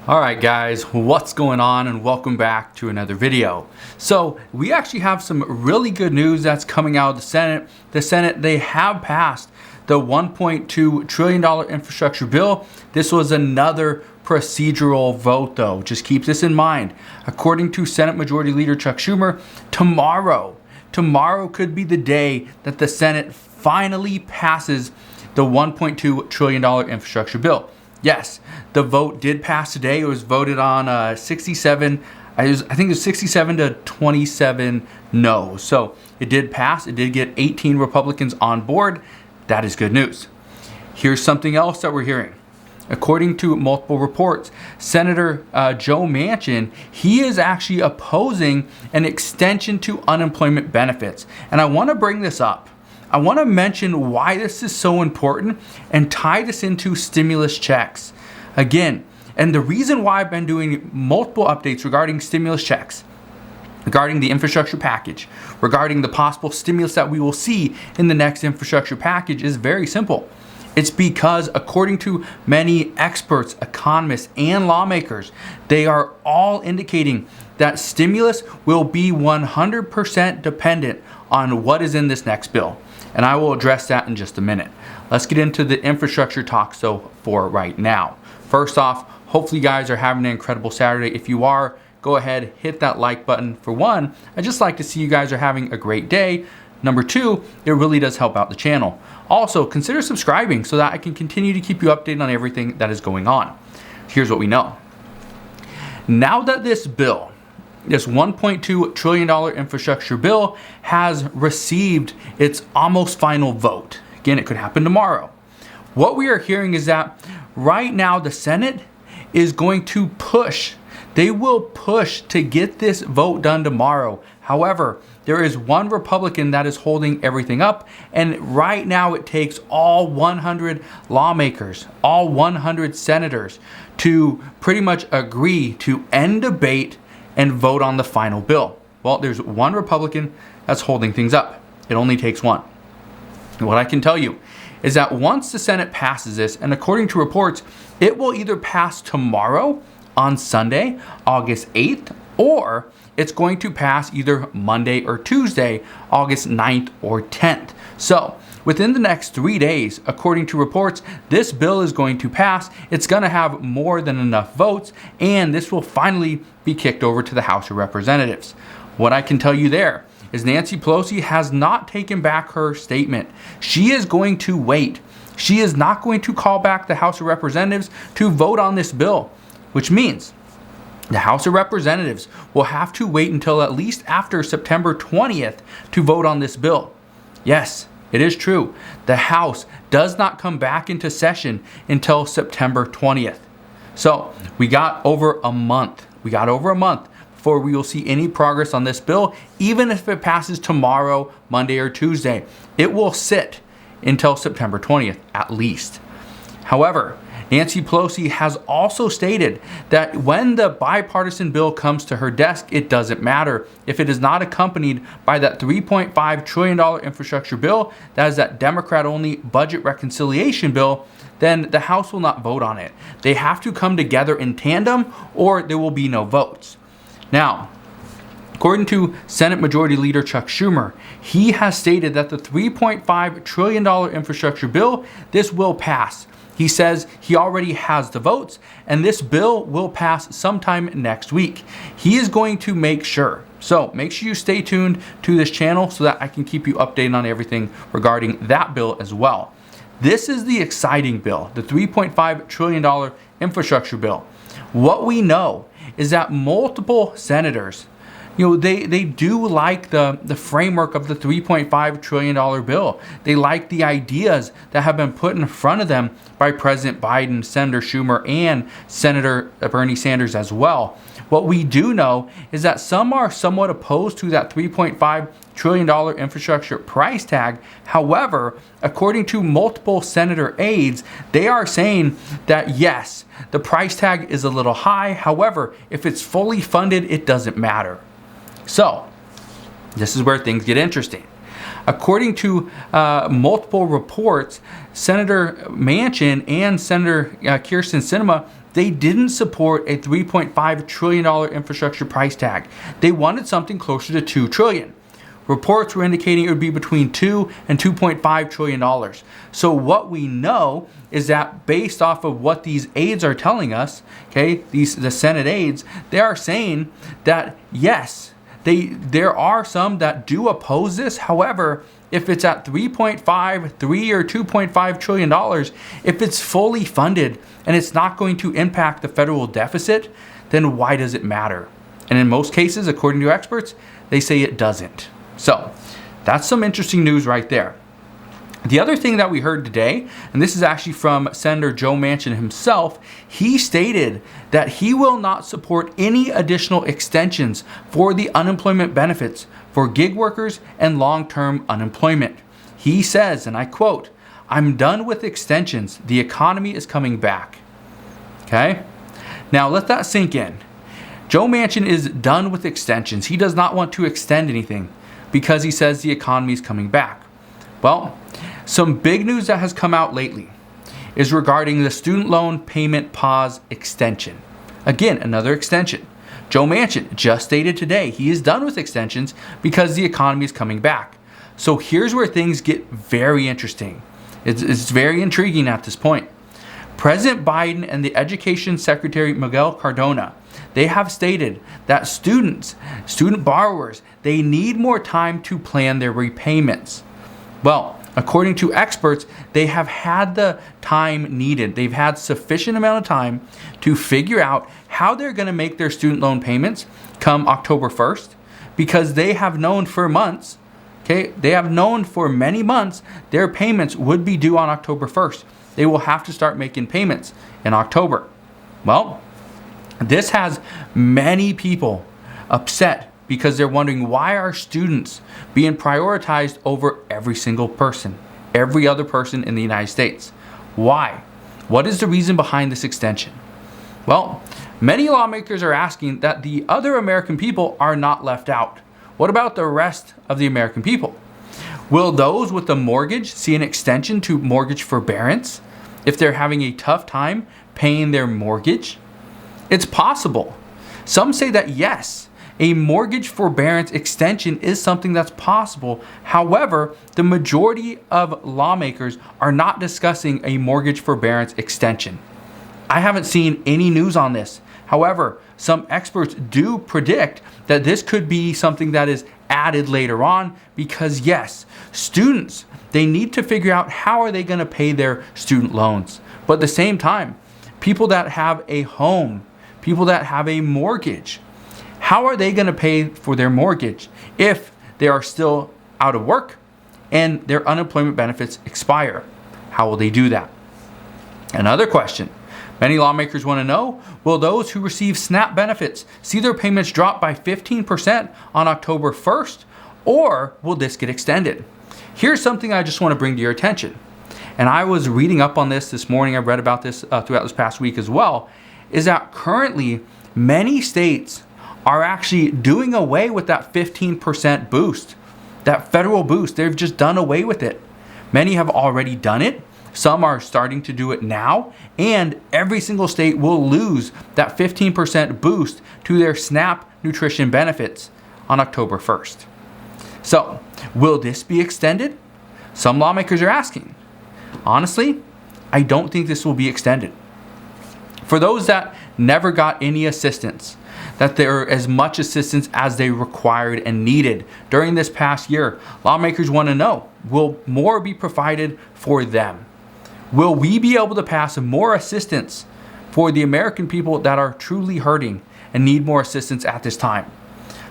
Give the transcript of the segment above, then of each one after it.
Alright guys, what's going on, and welcome back to another video. So we actually have some really good news that's coming out of the Senate. The Senate, they have passed the $1.2 trillion infrastructure bill. This was another procedural vote though. Just keep this in mind. According to Senate Majority Leader Chuck Schumer, tomorrow could be the day that the Senate finally passes the $1.2 trillion infrastructure bill. Yes, the vote did pass today. It was voted on 67. I think it was 67 to 27 no. So it did pass. It did get 18 Republicans on board. That is good news. Here's something else that we're hearing. According to multiple reports, Senator Joe Manchin, he is actually opposing an extension to unemployment benefits. And I want to bring this up. I want to mention why this is so important and tie this into stimulus checks. Again, and the reason why I've been doing multiple updates regarding stimulus checks, regarding the infrastructure package, regarding the possible stimulus that we will see in the next infrastructure package is very simple. It's because according to many experts, economists, and lawmakers, they are all indicating that stimulus will be 100% dependent on what is in this next bill. And I will address that in just a minute. Let's get into the infrastructure talk for right now. First off, hopefully you guys are having an incredible Saturday. If you are, go ahead, hit that like button. For one, I just like to see you guys are having a great day. Number two, it really does help out the channel. Also, consider subscribing so that I can continue to keep you updated on everything that is going on. Here's what we know. Now that this bill, this $1.2 trillion infrastructure bill has received its almost final vote. Again, it could happen tomorrow. What we are hearing is that right now the Senate is going to push. They will push to get this vote done tomorrow. However, there is one Republican that is holding everything up, and right now it takes all 100 lawmakers, all 100 senators to pretty much agree to end debate and vote on the final bill. Well, there's one Republican that's holding things up. It only takes one. And what I can tell you is that once the Senate passes this, and according to reports, it will either pass tomorrow on Sunday, August 8th, or it's going to pass either Monday or Tuesday, August 9th or 10th. So within the next 3 days, according to reports, this bill is going to pass. It's going to have more than enough votes, and this will finally be kicked over to the House of Representatives. What I can tell you there is Nancy Pelosi has not taken back her statement. She is going to wait. She is not going to call back the House of Representatives to vote on this bill, which means the House of Representatives will have to wait until at least after September 20th to vote on this bill. Yes, it is true. The House does not come back into session until September 20th. So we got over a month. Before we will see any progress on this bill. Even if it passes tomorrow, Monday, or Tuesday, it will sit until September 20th at least. However, Nancy Pelosi has also stated that when the bipartisan bill comes to her desk, it doesn't matter if it is not accompanied by that $3.5 trillion infrastructure bill, that is that Democrat-only budget reconciliation bill, then the House will not vote on it. They have to come together in tandem or there will be no votes. Now, according to Senate Majority Leader Chuck Schumer, he has stated that the $3.5 trillion infrastructure bill, this will pass. He says he already has the votes, and this bill will pass sometime next week. He is going to make sure. So make sure you stay tuned to this channel so that I can keep you updated on everything regarding that bill as well. This is the exciting bill, the $3.5 trillion infrastructure bill. What we know is that multiple senators, they do like the framework of the $3.5 trillion bill. They like the ideas that have been put in front of them by President Biden, Senator Schumer, and Senator Bernie Sanders as well. What we do know is that some are somewhat opposed to that $3.5 trillion infrastructure price tag. However, according to multiple senator aides, they are saying that yes, the price tag is a little high. However, if it's fully funded, it doesn't matter. So, this is where things get interesting. According to multiple reports, Senator Manchin and Senator Kyrsten Sinema, they didn't support a $3.5 trillion infrastructure price tag. They wanted something closer to $2 trillion. Reports were indicating it would be between $2 and $2.5 trillion. So what we know is that based off of what these aides are telling us, okay, the Senate aides, they are saying that yes, there are some that do oppose this. However, if it's at 3 or $2.5 trillion, if it's fully funded and it's not going to impact the federal deficit, then why does it matter? And in most cases, according to experts, they say it doesn't. So that's some interesting news right there. The other thing that we heard today, and this is actually from Senator Joe Manchin himself, he stated that he will not support any additional extensions for the unemployment benefits for gig workers and long-term unemployment. He says, and I quote, "I'm done with extensions. The economy is coming back." Okay? Now let that sink in. Joe Manchin is done with extensions. He does not want to extend anything because he says the economy is coming back. Well, some big news that has come out lately is regarding the student loan payment pause extension. Again, another extension. Joe Manchin just stated today he is done with extensions because the economy is coming back. So here's where things get very interesting. It's very intriguing at this point. President Biden and the Education Secretary Miguel Cardona, they have stated that student borrowers, they need more time to plan their repayments. Well, according to experts, they have had the time needed. They've had sufficient amount of time to figure out how they're going to make their student loan payments come October 1st, because they have known for months, okay, they have known for many months their payments would be due on October 1st. They will have to start making payments in October. Well, this has many people upset because they're wondering, why are students being prioritized over every single person, every other person in the United States? Why? What is the reason behind this extension? Well, many lawmakers are asking that the other American people are not left out. What about the rest of the American people? Will those with a mortgage see an extension to mortgage forbearance if they're having a tough time paying their mortgage? It's possible. Some say that yes, a mortgage forbearance extension is something that's possible. However, the majority of lawmakers are not discussing a mortgage forbearance extension. I haven't seen any news on this. However, some experts do predict that this could be something that is added later on because yes, students, they need to figure out how are they going to pay their student loans. But at the same time, people that have a home, people that have a mortgage, how are they going to pay for their mortgage if they are still out of work and their unemployment benefits expire? How will they do that? Another question many lawmakers want to know, will those who receive SNAP benefits see their payments drop by 15% on October 1st, or will this get extended? Here's something I just want to bring to your attention. And I was reading up on this morning. I've read about this throughout this past week as well, is that currently many states are actually doing away with that 15% boost, that federal boost. They've just done away with it. Many have already done it. Some are starting to do it now, and every single state will lose that 15% boost to their SNAP nutrition benefits on October 1st. So, will this be extended? Some lawmakers are asking. Honestly, I don't think this will be extended. For those that never got any assistance, that there are as much assistance as they required and needed during this past year, lawmakers want to know, will more be provided for them? Will we be able to pass more assistance for the American people that are truly hurting and need more assistance at this time?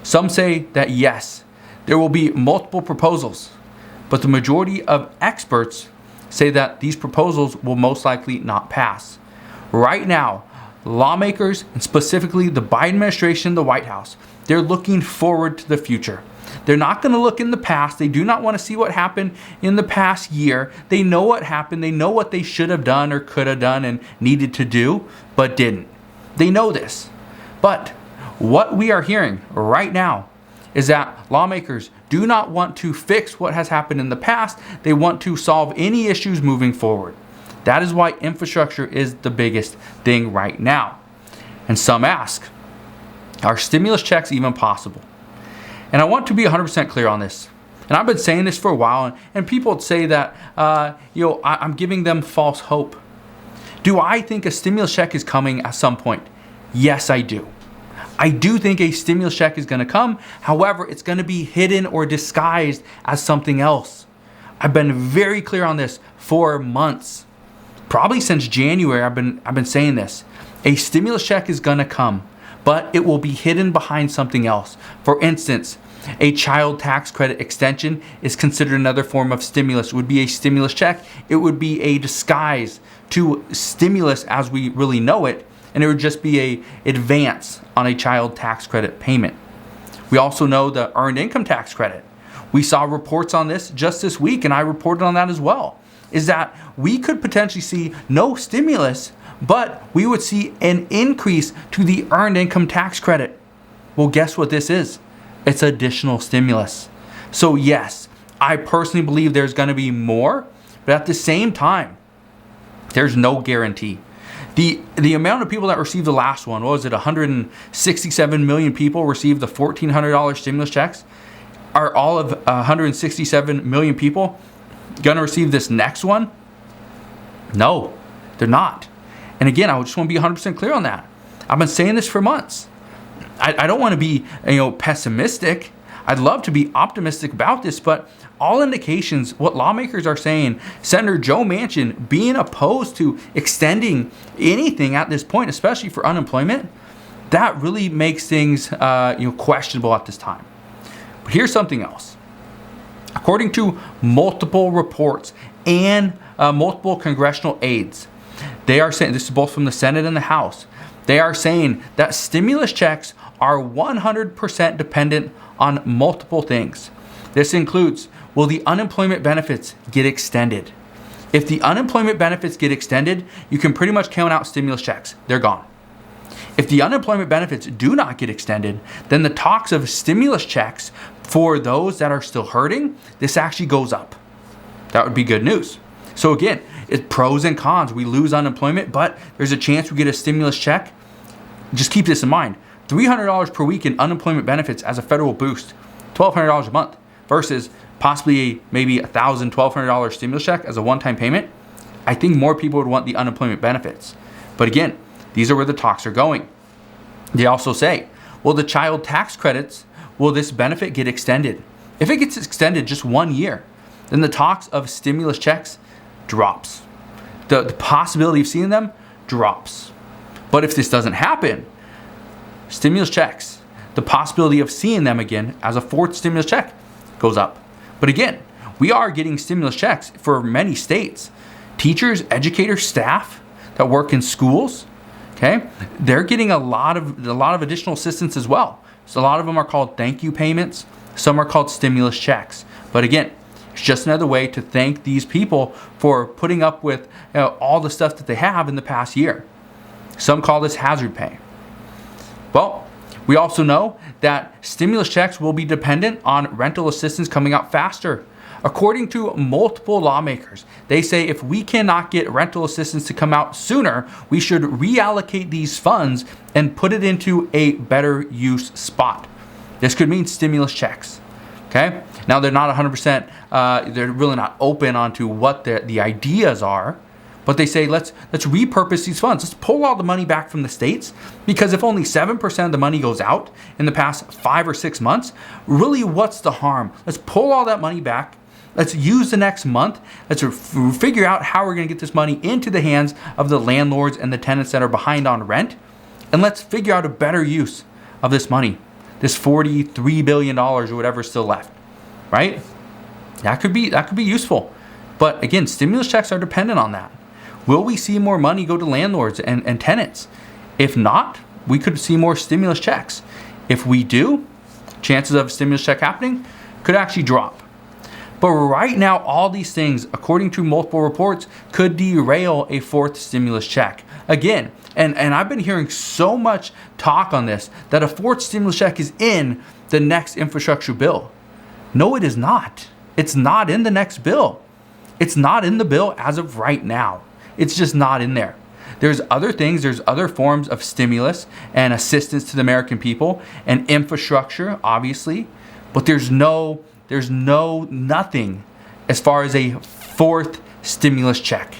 Some say that yes, there will be multiple proposals, but the majority of experts say that these proposals will most likely not pass. Right now, lawmakers, and specifically the Biden administration, the White House, they're looking forward to the future. They're not going to look in the past. They do not want to see what happened in the past year. They know what happened. They know what they should have done or could have done and needed to do, but didn't. They know this. But what we are hearing right now is that lawmakers do not want to fix what has happened in the past. They want to solve any issues moving forward. That is why infrastructure is the biggest thing right now. And some ask, are stimulus checks even possible? And I want to be 100% clear on this. And I've been saying this for a while, and people say that, I'm giving them false hope. Do I think a stimulus check is coming at some point? Yes, I do. I do think a stimulus check is going to come. However, it's going to be hidden or disguised as something else. I've been very clear on this for months. Probably since January, I've been saying this. A stimulus check is going to come, but it will be hidden behind something else. For instance, a child tax credit extension is considered another form of stimulus. It would be a stimulus check. It would be a disguise to stimulus as we really know it, and it would just be an advance on a child tax credit payment. We also know the earned income tax credit. We saw reports on this just this week, and I reported on that as well, is that we could potentially see no stimulus, but we would see an increase to the earned income tax credit. Well, guess what this is? It's additional stimulus. So yes, I personally believe there's going to be more, but at the same time, there's no guarantee. The amount of people that received the last one, what was it, 167 million people received the $1,400 stimulus checks? Are all of 167 million people going to receive this next one? No, they're not. And again, I just want to be 100% clear on that. I've been saying this for months. I don't want to be pessimistic. I'd love to be optimistic about this, but all indications, what lawmakers are saying, Senator Joe Manchin being opposed to extending anything at this point, especially for unemployment, that really makes things questionable at this time. But here's something else. According to multiple reports and multiple congressional aides, they are saying, this is both from the Senate and the House, they are saying that stimulus checks are 100% dependent on multiple things. This includes, will the unemployment benefits get extended? If the unemployment benefits get extended, you can pretty much count out stimulus checks. They're gone. If the unemployment benefits do not get extended, then the talks of stimulus checks for those that are still hurting, this actually goes up. That would be good news. So again, it's pros and cons. We lose unemployment, but there's a chance we get a stimulus check. Just keep this in mind. $300 per week in unemployment benefits as a federal boost, $1,200 a month, versus possibly maybe $1,000, $1,200 stimulus check as a one-time payment. I think more people would want the unemployment benefits. But again, these are where the talks are going. They also say, will the child tax credits, will this benefit get extended? If it gets extended just 1 year, then the talks of stimulus checks drops. The possibility of seeing them drops. But if this doesn't happen, stimulus checks, the possibility of seeing them again as a fourth stimulus check goes up. But again, we are getting stimulus checks for many states. Teachers, educators, staff that work in schools, okay, they're getting a lot of additional assistance as well. So a lot of them are called thank you payments. Some are called stimulus checks. But again, it's just another way to thank these people for putting up with all the stuff that they have in the past year. Some call this hazard pay. Well, we also know that stimulus checks will be dependent on rental assistance coming out faster. According to multiple lawmakers, they say if we cannot get rental assistance to come out sooner, we should reallocate these funds and put it into a better use spot. This could mean stimulus checks. Okay? Now they're not 100%, they're really not open onto what the ideas are, but they say let's repurpose these funds. Let's pull all the money back from the states, because if only 7% of the money goes out in the past 5 or 6 months, really what's the harm? Let's pull all that money back. Let's use the next month. Let's figure out how we're going to get this money into the hands of the landlords and the tenants that are behind on rent. And let's figure out a better use of this money, this $43 billion or whatever is still left, right? That could be useful. But again, stimulus checks are dependent on that. Will we see more money go to landlords and tenants? If not, we could see more stimulus checks. If we do, chances of a stimulus check happening could actually drop. But right now, all these things, according to multiple reports, could derail a fourth stimulus check. Again, and I've been hearing so much talk on this, that a fourth stimulus check is in the next infrastructure bill. No, it is not. It's not in the next bill. It's not in the bill as of right now. It's just not in there. There's other things, there's other forms of stimulus and assistance to the American people and infrastructure, obviously, but there's nothing as far as a fourth stimulus check.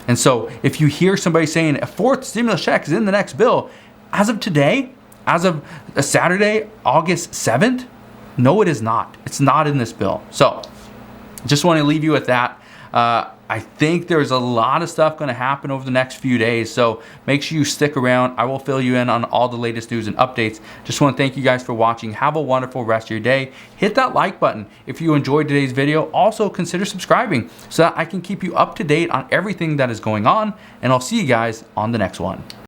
And so if you hear somebody saying a fourth stimulus check is in the next bill, as of today, as of Saturday, August 7th, no, it is not. It's not in this bill. So just want to leave you with that. I think there's a lot of stuff going to happen over the next few days, so make sure you stick around. I will fill you in on all the latest news and updates. Just want to thank you guys for watching. Have a wonderful rest of your day. Hit that like button if you enjoyed today's video. Also consider subscribing so that I can keep you up to date on everything that is going on, and I'll see you guys on the next one.